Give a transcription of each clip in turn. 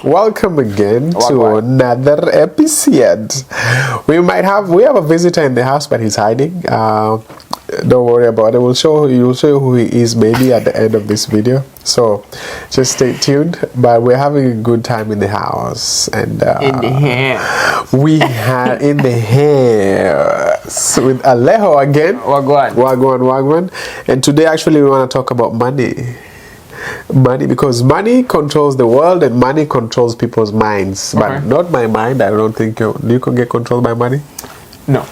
Welcome again to Welcome. another episode. We have a visitor in the house, but he's hiding. Don't worry about it. We'll show you who he is maybe at the end of this video. So just stay tuned. But we're having a good time in the house, and In the hand. we had in the house with Alejo again. Wagwan. And today actually we want to talk about money. Money, because money controls the world and money controls people's minds, but Okay. not my mind. I don't think you can get controlled by money. No.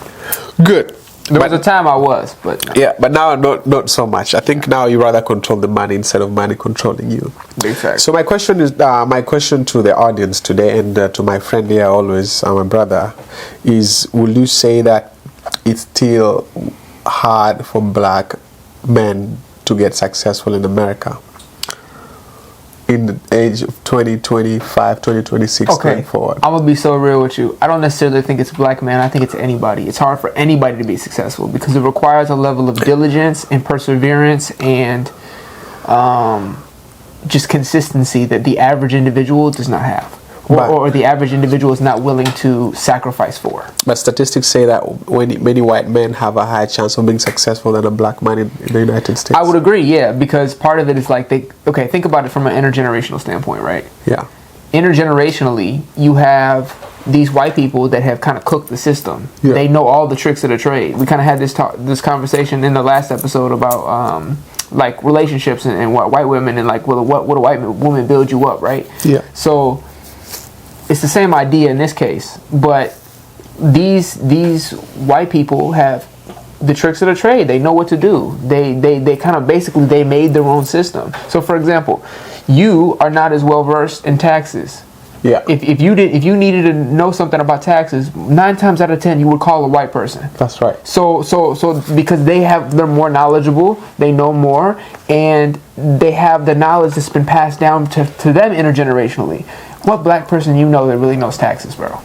Good. There was a time I was, but no. Yeah, but now not so much. I think now you rather control the money instead of money controlling you. Big fact. So my question to the audience today, and to my friend here always, my brother, is: will you say that it's still hard for black men to get successful in America in the age of 2025, 2026 going forward? I'm gonna be so real with you. I don't necessarily think it's black man. I think it's anybody. It's hard for anybody to be successful because it requires a level of diligence and perseverance and just consistency that the average individual does not have, or the average individual is not willing to sacrifice for. But statistics say that many white men have a higher chance of being successful than a black man in the United States. I would agree, yeah, because part of it is like think about it from an intergenerational standpoint, right? Yeah. Intergenerationally, you have these white people that have kind of cooked the system. Yeah. They know all the tricks of the trade. We kind of had this conversation in the last episode about like relationships and what white women and like what a white woman build you up, right? Yeah. So it's the same idea in this case, but these white people have the tricks of the trade. They know what to do. They kind of basically they made their own system. So for example, you are not as well versed in taxes. Yeah. If you needed to know something about taxes, 9 times out of 10 you would call a white person. That's right. So because they're more knowledgeable, they know more, and they have the knowledge that's been passed down to them intergenerationally. What black person you know that really knows taxes, bro?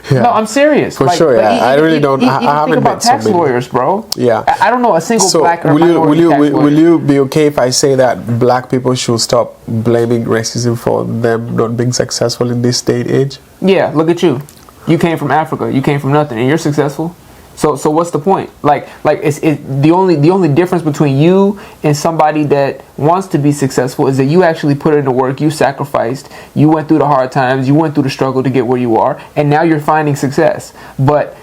Yeah. No, I'm serious. For sure, yeah. I really don't. I Even haven't think about met so tax many. lawyers, bro. Yeah. I don't know a single So black or will minority tax lawyer. you be okay if I say that black people should stop blaming racism for them not being successful in this day and age? Yeah, look at you. You came from Africa. You came from nothing, and you're successful. So what's the point? Like it's the only difference between you and somebody that wants to be successful is that you actually put in the work, you sacrificed, you went through the hard times, you went through the struggle to get where you are, and now you're finding success. But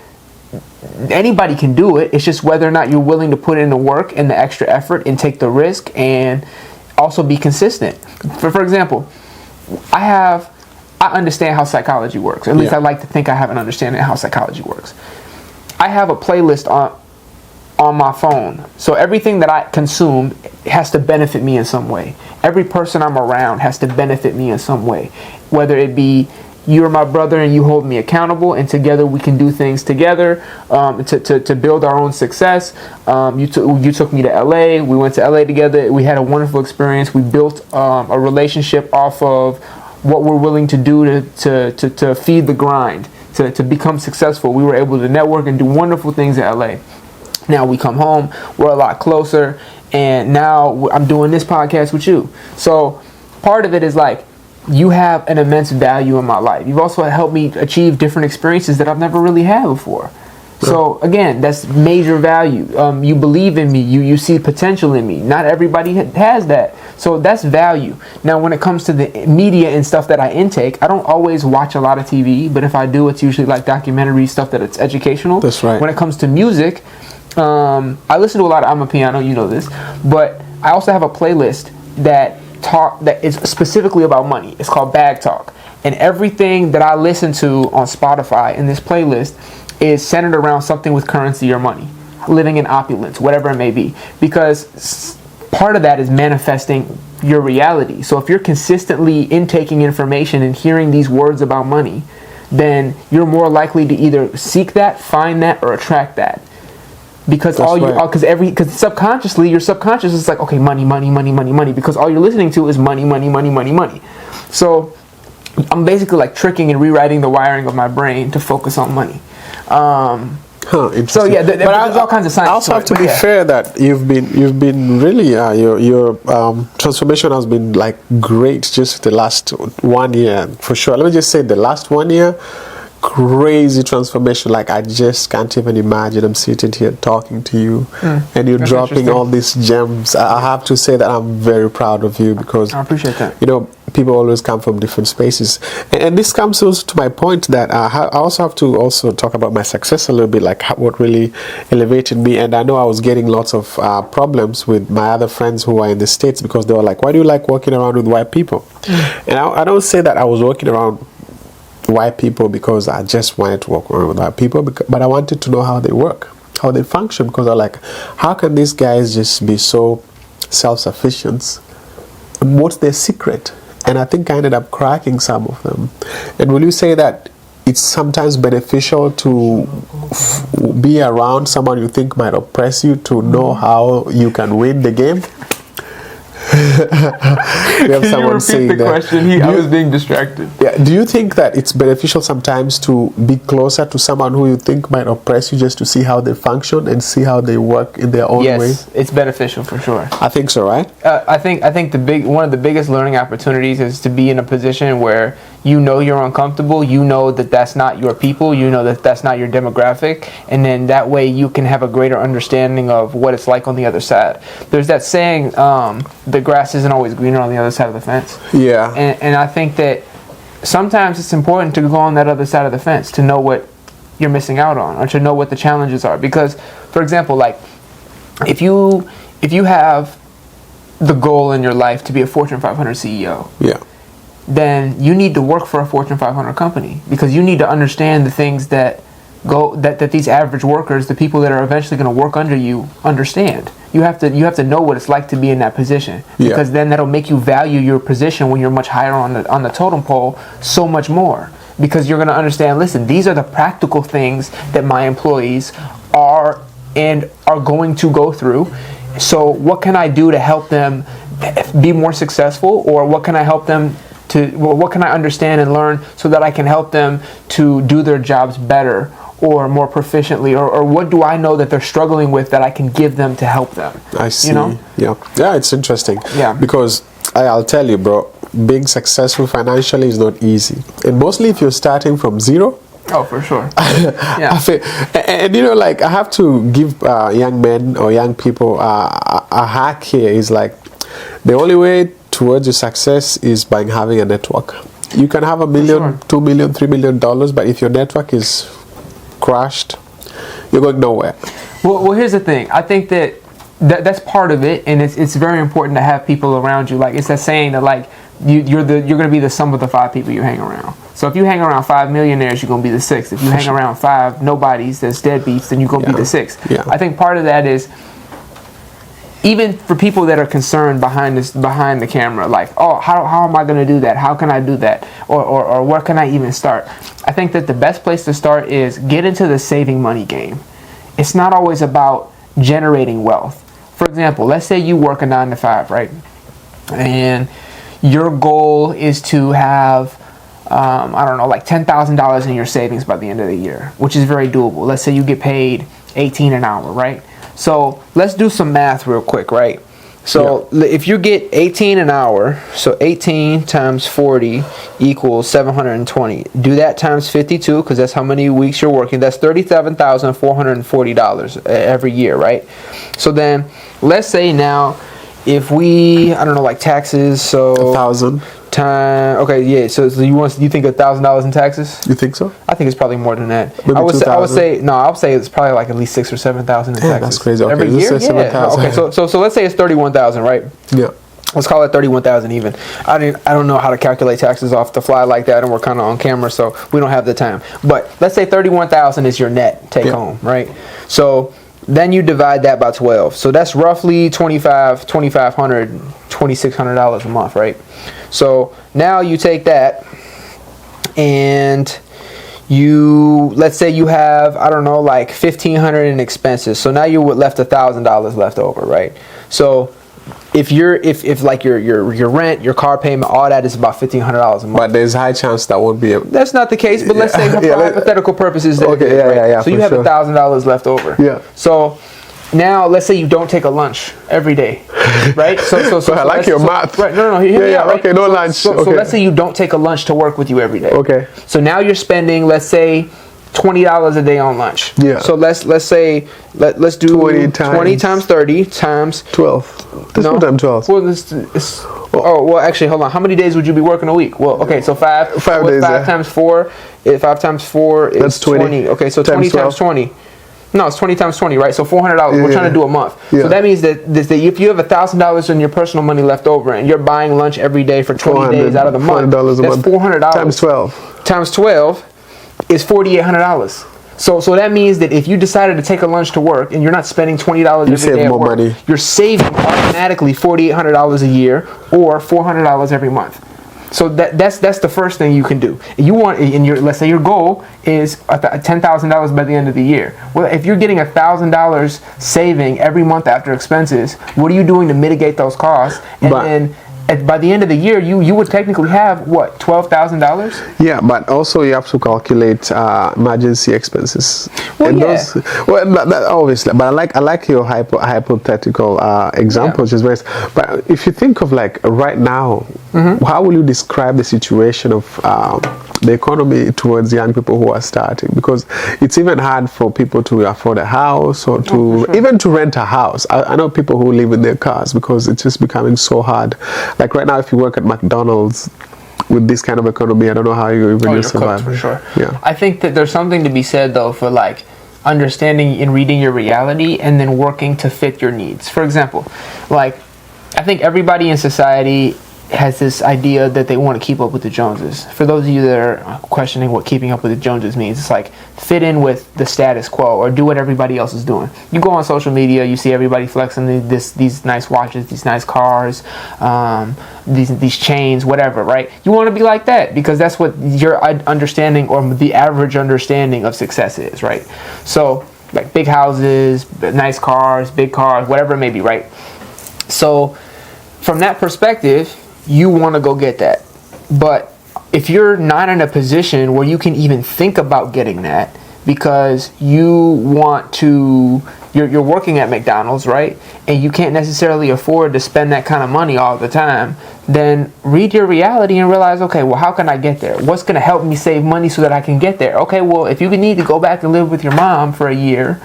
anybody can do it. It's just whether or not you're willing to put in the work and the extra effort and take the risk and also be consistent. For example, I understand how psychology works. At least I like to think I have an understanding of how psychology works. I have a playlist on my phone. So everything that I consume has to benefit me in some way. Every person I'm around has to benefit me in some way. Whether it be you're my brother and you hold me accountable and together we can do things together to build our own success. You took me to LA. We went to LA together. We had a wonderful experience. We built a relationship off of what we're willing to do to feed the grind. To become successful. We were able to network and do wonderful things in LA. Now we come home, we're a lot closer, and now I'm doing this podcast with you. So part of it is like, you have an immense value in my life. You've also helped me achieve different experiences that I've never really had before. So again, that's major value. You believe in me. You see potential in me. Not everybody has that. So that's value. Now, when it comes to the media and stuff that I intake, I don't always watch a lot of TV, but if I do, it's usually like documentary stuff that it's educational. That's right. When it comes to music, I listen to a lot of Amapiano, you know this, but I also have a playlist that is specifically about money. It's called Bag Talk. And everything that I listen to on Spotify in this playlist is centered around something with currency or money, living in opulence, whatever it may be, because part of that is manifesting your reality. So if you're consistently intaking information and hearing these words about money, then you're more likely to either seek that, find that, or attract that. Because because subconsciously your subconscious is like, okay, money, because all you're listening to is money. So I'm basically like tricking and rewriting the wiring of my brain to focus on money. Huh, So interesting. yeah, there's all kinds of science. I also to have it, to but be yeah. fair that you've been really your transformation has been like great just the last 1 year for sure. Let me just say the last 1 year, crazy transformation. Like I just can't even imagine. I'm sitting here talking to you, and you're That's dropping interesting. all these gems. I have to say that I'm very proud of you because I appreciate that. you know, people always come from different spaces, and this comes also to my point that I also have to also talk about my success a little bit, like what really elevated me. And I know I was getting lots of problems with my other friends who are in the States because they were like, why do you like walking around with white people? And I don't say that I was walking around white people because I just wanted to walk around with white people, but I wanted to know how they work, how they function, because I'm like, how can these guys just be so self-sufficient? What's their secret? And I think I ended up cracking some of them. And will you say that it's sometimes beneficial to be around someone you think might oppress you to know how you can win the game? We have Can you someone repeat saying the that. question? I was being distracted. Yeah. Do you think that it's beneficial sometimes to be closer to someone who you think might oppress you just to see how they function and see how they work in their own way? Yes, it's beneficial for sure. I think so, right? I think one of the biggest learning opportunities is to be in a position where you know you're uncomfortable, you know that that's not your people, you know that that's not your demographic, and then that way you can have a greater understanding of what it's like on the other side. There's that saying, the grass isn't always greener on the other side of the fence. Yeah. And I think that sometimes it's important to go on that other side of the fence to know what you're missing out on, or to know what the challenges are. Because, for example, like if you have the goal in your life to be a Fortune 500 CEO, Yeah. then you need to work for a Fortune 500 company, because you need to understand the things that these average workers, the people that are eventually going to work under you, understand. You have to know what it's like to be in that position, because then that'll make you value your position when you're much higher on the totem pole so much more, because you're going to understand, listen, these are the practical things that my employees are going to go through. So what can I do to help them be more successful, or what can I help them what can I understand and learn so that I can help them to do their jobs better or more proficiently, or what do I know that they're struggling with that I can give them to help them? I see. You know? Yeah, it's interesting. Yeah. Because I'll tell you, bro, being successful financially is not easy. And mostly if you're starting from zero. Oh, for sure. Yeah. And you know, like I have to give young men or young people a hack here. Is like the only way towards your success is by having a network. You can have $1 million, Sure. $2 million, $3 million, but if your network is crashed, you're going nowhere. Well, here's the thing. I think that's part of it, and it's very important to have people around you. Like it's that saying that like you're going to be the sum of the 5 people you hang around. So if you hang around 5 millionaires, you're going to be the 6th. If you hang around 5 nobodies that's deadbeats, then you're going to be the 6th. Yeah. I think part of that is, even for people that are concerned behind the camera, like, oh, how am I going to do that? How can I do that? Or where can I even start? I think that the best place to start is get into the saving money game. It's not always about generating wealth. For example, let's say you work a 9 to 5, right? And your goal is to have, I don't know, like $10,000 in your savings by the end of the year, which is very doable. Let's say you get paid $18 an hour, right? So let's do some math real quick, right? So if you get 18 an hour, so 18 times 40 equals 720. Do that times 52, because that's how many weeks you're working. That's $37,440 every year, right? So then let's say now if we, I don't know, like taxes, so 1,000. time. Okay, yeah. So you think $1,000 in taxes? You think so? I think it's probably more than that. Maybe I would 2,000? say it's probably like at least 6,000 or 7,000 in taxes. That's crazy. Okay, every let's year. say Yeah. 7,000. Okay, so let's say it's 31,000, right? Yeah. Let's call it 31,000 even. I don't know how to calculate taxes off the fly like that, and we're kind of on camera, so we don't have the time. But let's say 31,000 is your net take home, right? So then you divide that by 12. So that's roughly $2,500, $2,600 a month, right? So now you take that and let's say you have, I don't know, like $1,500 in expenses. So now you're left $1,000 left over, right? So if like your rent, your car payment, all that is about $1,500 a month. But there's high chance that won't be. That's not the case. But let's say for hypothetical purposes, that okay, yeah. So you have $1,000 left over. Yeah. So now let's say you don't take a lunch every day, right? So I like your math. Right? No. Hear me out, right? Okay, no lunch. So let's say you don't take a lunch to work with you every day. Okay. So now you're spending, let's say, $20 a day on lunch. Yeah. So let's say let's do 20 times 30 times 12. This one time 12. Well, well, actually, hold on. How many days would you be working a week? Well, okay, so 5 days. 5 times 4. 5 times 4 is That's 20. Okay, so 20 times 20. No, it's 20 times 20, right? So $400. We're trying to do a month. Yeah. So that means that if you have $1,000 in your personal money left over, and you're buying lunch every day for 20 days out of the month, that's $400 times 12. Times 12 is $4,800. So that means that if you decided to take a lunch to work and you're not spending $20 every day at work, money. You're saving automatically $4,800 a year or $400 every month. So that's the first thing you can do. You want, let's say your goal is $10,000 by the end of the year. Well, if you're getting $1,000 saving every month after expenses, what are you doing to mitigate those costs? And then by the end of the year, you would technically have what, $12,000? Yeah, but also you have to calculate emergency expenses. Well, and yeah. That obviously, but I like your hypothetical example, which is very. But if you think of like right now, how will you describe the situation of the economy towards young people who are starting? Because it's even hard for people to afford a house or to even to rent a house. I know people who live in their cars because it's just becoming so hard. Like right now, if you work at McDonald's with this kind of economy, I don't know how you even survive. For sure. Yeah. I think that there's something to be said though for like understanding and reading your reality and then working to fit your needs. For example, like I think everybody in society has this idea that they want to keep up with the Joneses. For those of you that are questioning what keeping up with the Joneses means, it's like fit in with the status quo or do what everybody else is doing. You go on social media, you see everybody flexing these nice watches, these nice cars, these chains, whatever, right? You want to be like that because that's what your understanding or the average understanding of success is, right? So like big houses, nice cars, big cars, whatever it may be, right? So from that perspective, you want to go get that. But if you're not in a position where you can even think about getting that because you want to, you're working at McDonald's, right? And you can't necessarily afford to spend that kind of money all the time, then read your reality and realize, okay, well, how can I get there? What's going to help me save money so that I can get there? Okay, well, if you need to go back and live with your mom for a year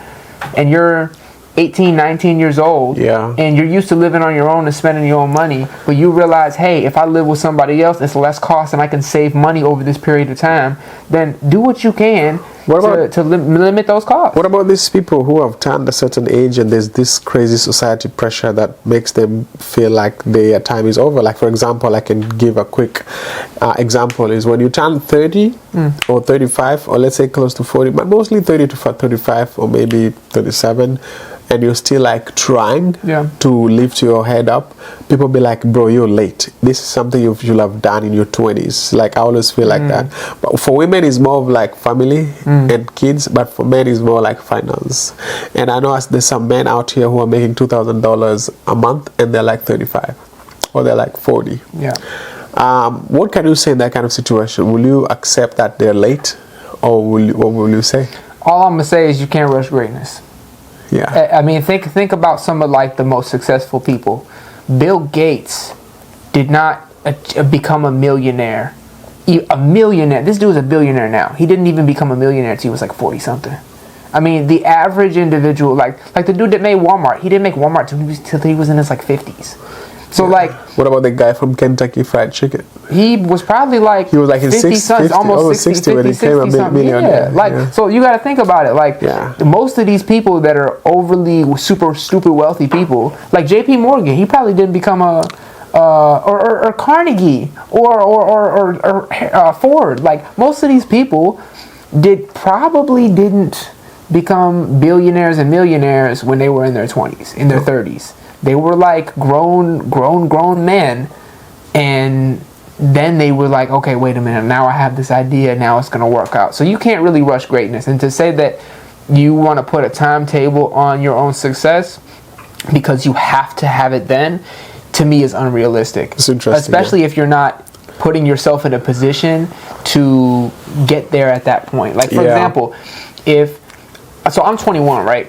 and you're 18, 19 years old, and you're used to living on your own and spending your own money, but you realize, hey, if I live with somebody else, it's less cost and I can save money over this period of time, then do what you can to limit those costs. What about these people who have turned a certain age and there's this crazy society pressure that makes them feel like their time is over? Like, for example, I can give a quick example is when you turn 30 or 35 or let's say close to 40, but mostly 30 to 35 or maybe 37, and you're still like trying to lift your head up, people be like, bro, you're late. This is something you should have done in your 20s. Like I always feel like that. But for women it's more of like family and kids, but for men it's more like finance. And I know there's some men out here who are making $2,000 a month and they're like 35 or they're like 40. What can you say in that kind of situation? Will you accept that they're late, or what will you say? All I'm gonna say is you can't rush greatness. I mean, think about some of like the most successful people. Bill Gates did not become a millionaire. A millionaire. This dude is a billionaire now. He didn't even become a millionaire until he was like 40 something. I mean, the average individual, like the dude that made Walmart, he didn't make Walmart till he was in his like 50s. So like, what about the guy from Kentucky Fried Chicken? He was probably like, he was like his 50, almost 60 when he became a millionaire. So you got to think about it. Like most of these people that are overly super stupid wealthy people, like J.P. Morgan, he probably didn't become or Carnegie or Ford. Like most of these people probably didn't become billionaires and millionaires when they were in their 20s, in their 30s. They were like grown men, and then they were like, okay, wait a minute, now I have this idea, now it's going to work out. So you can't really rush greatness. And to say that you want to put a timetable on your own success because you have to have it then, to me is unrealistic. It's interesting, especially if you're not putting yourself in a position to get there at that point. Like, for example, so I'm 21, right?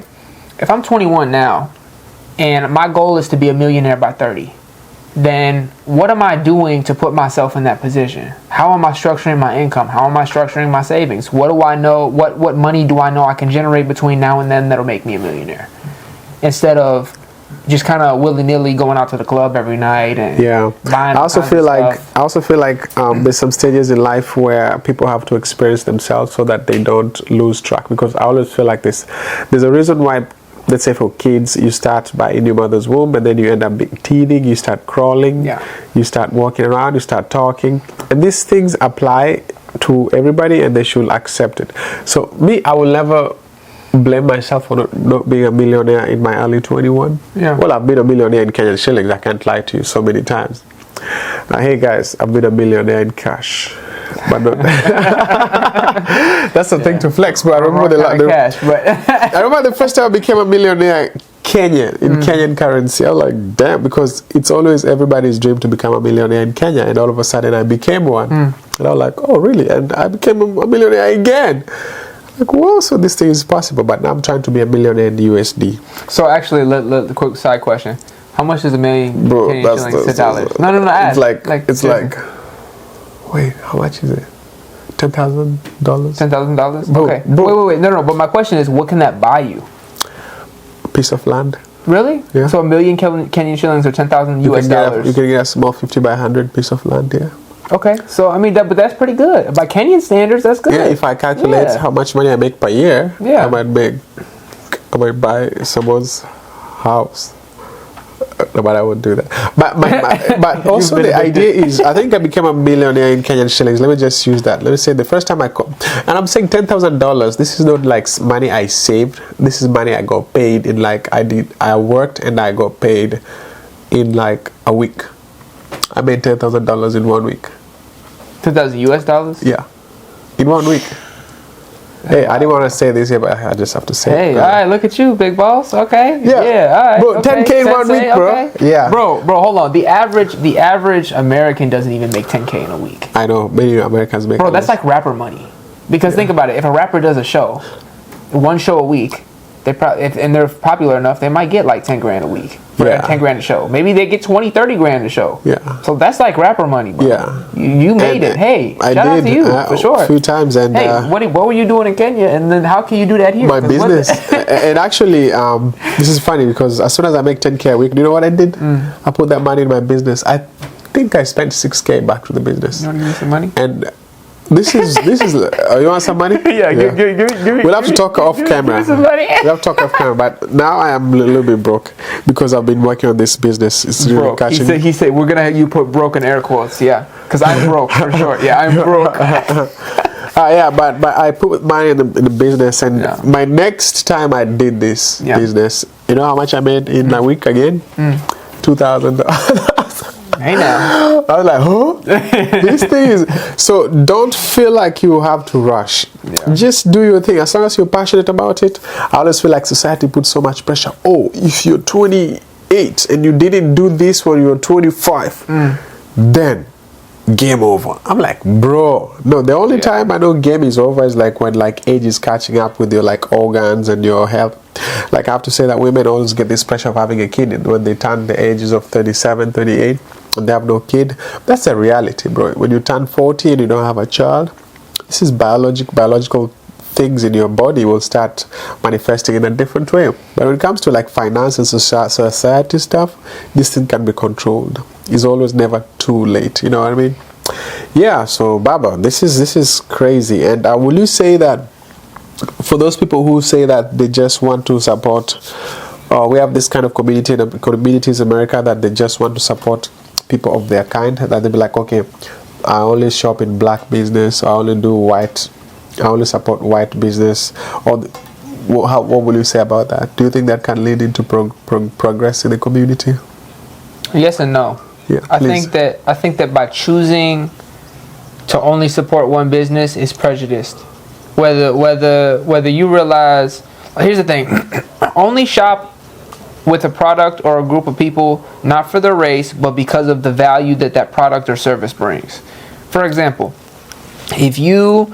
If I'm 21 now and my goal is to be a millionaire by 30, then what am I doing to put myself in that position? How am I structuring my income? How am I structuring my savings? What do I know? What money do I know I can generate between now and then that'll make me a millionaire? Instead of just kind of willy-nilly going out to the club every night and buying. I also feel like there's some stages in life where people have to experience themselves so that they don't lose track. Because I always feel like there's a reason why, let's say for kids, you start by in your mother's womb and then you end up teething, you start crawling, you start walking around, you start talking, and these things apply to everybody and they should accept it. So me, I will never blame myself for not being a millionaire in my early 21. Well, I've been a millionaire in Kenyan shillings, I can't lie to you, so many times. Hey guys, I've been a millionaire in cash, but not that's the thing to flex. But I remember I remember the first time I became a millionaire Kenyan in Kenyan currency. I was like, damn, because it's always everybody's dream to become a millionaire in Kenya, and all of a sudden I became one, and I was like, oh really? And I became a millionaire again. Like, whoa, so this thing is possible. But now I'm trying to be a millionaire in USD. So actually, let the quick side question: how much is $1 million Canadian shillings to dollars? No. It's like, wait, how much is it? $10,000. $10,000. Okay. Wait. No. But my question is, what can that buy you? A piece of land. Really? Yeah. So $1 million Kenyan shillings or 10,000 US dollars. You can get a small 50 by 100 piece of land. Yeah. Okay, so I mean, but that's pretty good by Kenyan standards. That's good. Yeah, if I calculate how much money I make per year, I might buy someone's house. But I won't do that. But also the idea is, I think I became a millionaire in Kenyan shillings. Let me just use that. Let me say the first time and I'm saying $10,000. This is not like money I saved. This is money I got paid in. Like I worked and I got paid in like a week. I made $10,000 in 1 week. 10,000 US dollars? Yeah, in 1 week. Hey, I didn't want to say this here, but I just have to say it. Hey, all right, look at you, big boss. Okay. Yeah, all right. Bro, 10K in 1 week, bro. Okay. Yeah. Bro, hold on. The average American doesn't even make 10K in a week. I know, many Americans make. Bro, that's like rapper money. Because think about it. If a rapper does a show, one show a week, and they're popular enough, they might get like 10 grand a week. For 10 grand a show. Maybe they get 20, 30 grand a show. Yeah. So that's like rapper money, bro. Yeah. You made it. Hey, shout out to you for sure. A few times. And hey, what were you doing in Kenya? And then how can you do that here? My business. And actually, this is funny because as soon as I make 10K a week, do you know what I did? I put that money in my business. I think I spent 6K back to the business. You want to give me some money? And this is you want some money? Yeah. Give we'll have to talk off camera. Give me some money. We'll have to talk off camera. But now I am a little bit broke because I've been working on this business. It's really catching. He said we're gonna have you put broke in air quotes. Yeah, because I'm broke for sure. Yeah, I'm broke. But I put money in the business, and my next time I did this business, you know how much I made in a week again? $2,000. Hey now. I was like, huh? This thing is... So don't feel like you have to rush. Yeah. Just do your thing. As long as you're passionate about it. I always feel like society puts so much pressure. Oh, if you're 28 and you didn't do this when you were 25, then game over. I'm like, bro. No, the only time I know game is over is like when like age is catching up with your like organs and your health. Like I have to say that women always get this pressure of having a kid, and when they turn the ages of 37, 38 and they have no kid, that's a reality, bro. When you turn 40 and you don't have a child, this is biological things in your body will start manifesting in a different way. But when it comes to like finance and society stuff, this thing can be controlled. It's always never too late, you know what I mean? Yeah, so Baba, this is crazy. And will you say that for those people who say that they just want to support, we have this kind of communities in America that they just want to support people of their kind, that they be like, okay, I only shop in black business, I only do white, I only support white business, or what will you say about that? Do you think that can lead into progress in the community? Yes and no. Yeah, I think that by choosing to only support one business is prejudiced. Whether you realize, here's the thing, only shop with a product or a group of people, not for their race, but because of the value that that product or service brings. For example, if you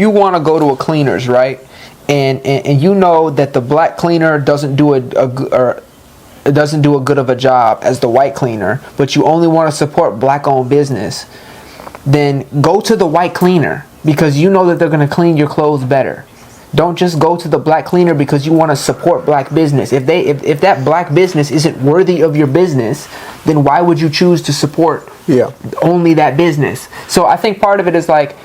want to go to a cleaner's, right, and you know that the black cleaner doesn't do a good of a job as the white cleaner, but you only want to support black-owned business, then go to the white cleaner because you know that they're going to clean your clothes better. Don't just go to the black cleaner because you want to support black business. If that black business isn't worthy of your business, then why would you choose to support only that business? So I think part of it is like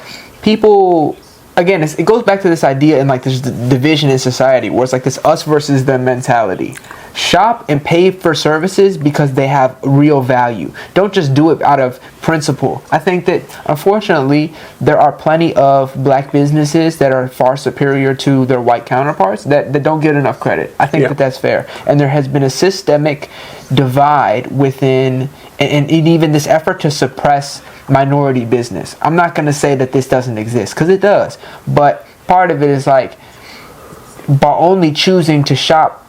people, again, it goes back to this idea and like this division in society where it's like this us versus them mentality. Shop and pay for services because they have real value. Don't just do it out of principle. I think that unfortunately there are plenty of black businesses that are far superior to their white counterparts that don't get enough credit. I think that that's fair. And there has been a systemic divide within and even this effort to suppress minority business. I'm not going to say that this doesn't exist because it does. But part of it is like by only choosing to shop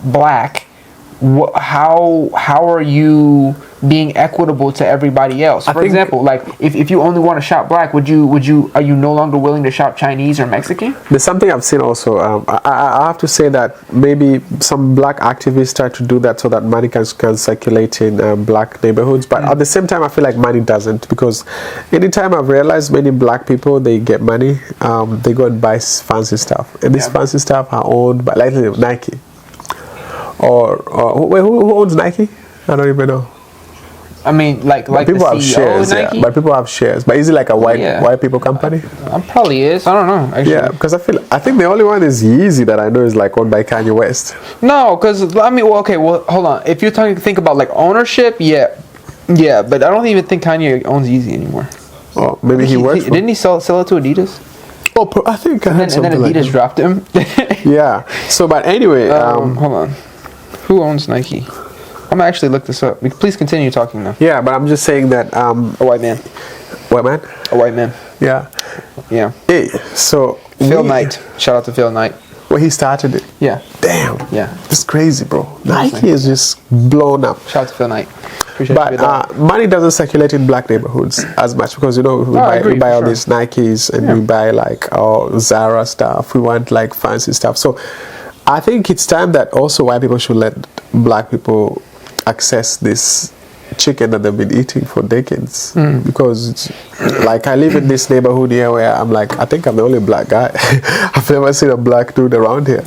black, how are you being equitable to everybody else? For example, like if you only want to shop black, are you no longer willing to shop Chinese or Mexican? There's something I've seen also. I have to say that maybe some black activists try to do that so that money can circulate in black neighborhoods, but at the same time I feel like money doesn't, because anytime I've realized many black people, they get money, they go and buy fancy stuff, and this fancy stuff are owned by like Nike or who owns Nike? I don't even know. I mean, like people have shares, but people have shares. But is it like a white people company? Probably is. I don't know. Actually. Yeah, because I think the only one is Yeezy that I know is like owned by Kanye West. No, because I mean, well, hold on. If you're think about like ownership, yeah, but I don't even think Kanye owns Yeezy anymore. Oh, maybe he works. Didn't he sell it to Adidas? Oh, I think I heard something. And then Adidas dropped him. Yeah. So, but anyway, hold on. Who owns Nike? I'm gonna actually look this up. Please continue talking now. Yeah, but I'm just saying that a white man. White man? A white man. Yeah. Yeah. Hey, so Phil Knight. Shout out to Phil Knight. Well, he started it. Yeah. Damn. Yeah. It's crazy, bro. Nike is just blown up. Shout out to Phil Knight. Appreciate it. But money doesn't circulate in black neighborhoods as much because we buy all these Nikes and we buy like Zara stuff. We want like fancy stuff. So I think it's time that also white people should let black people access this chicken that they've been eating for decades, because it's, like I live in this neighborhood here where I'm like, I think I'm the only black guy. I've never seen a black dude around here.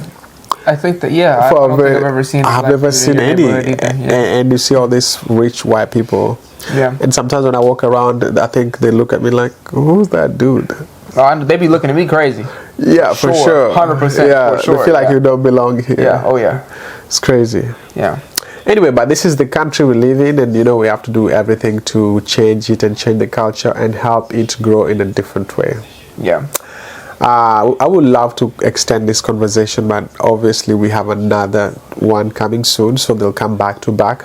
I think that I don't think I've ever seen. I've never seen any. And you see all these rich white people. Yeah. And sometimes when I walk around, I think they look at me like, who's that dude? They be looking at me crazy. Yeah, for sure. 100%. Yeah, for sure. They feel like you don't belong here. Yeah. Oh yeah. It's crazy. Yeah. Anyway, but this is the country we live in, and we have to do everything to change it and change the culture and help it grow in a different way. Yeah. I would love to extend this conversation, but obviously we have another one coming soon, so they'll come back to back.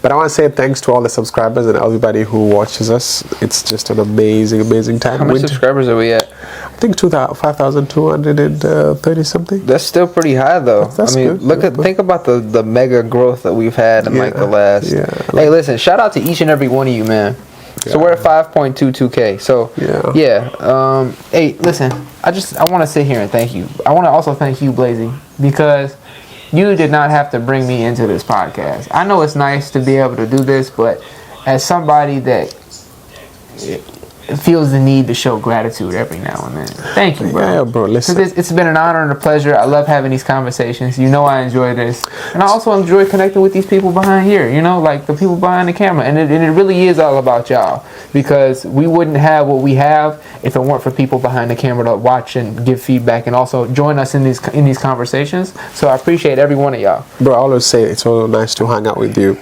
But I want to say thanks to all the subscribers and everybody who watches us. It's just an amazing time. How many subscribers are we at? I think 5,230 something. That's still pretty high, though. That's good. Think about the mega growth that we've had in like the last. Yeah. Hey, listen! Shout out to each and every one of you, man. So we're at 5.22K. So hey, listen! I want to sit here and thank you. I want to also thank you, Blazy, because you did not have to bring me into this podcast. I know it's nice to be able to do this, but as somebody that feels the need to show gratitude every now and then, thank you, bro. Yeah, bro. Listen, it's been an honor and a pleasure. I love having these conversations. I enjoy this, and I also enjoy connecting with these people behind here. Like the people behind the camera, and it really is all about y'all, because we wouldn't have what we have if it weren't for people behind the camera to watch and give feedback and also join us in these conversations. So I appreciate every one of y'all. Bro, I always say it's always nice to hang out with you.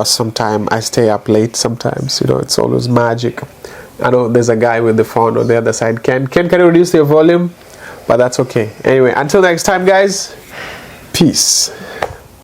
Sometimes I stay up late. Sometimes it's always magic. I know there's a guy with the phone on the other side. Can you reduce your volume? But that's okay. Anyway, until next time, guys. Peace.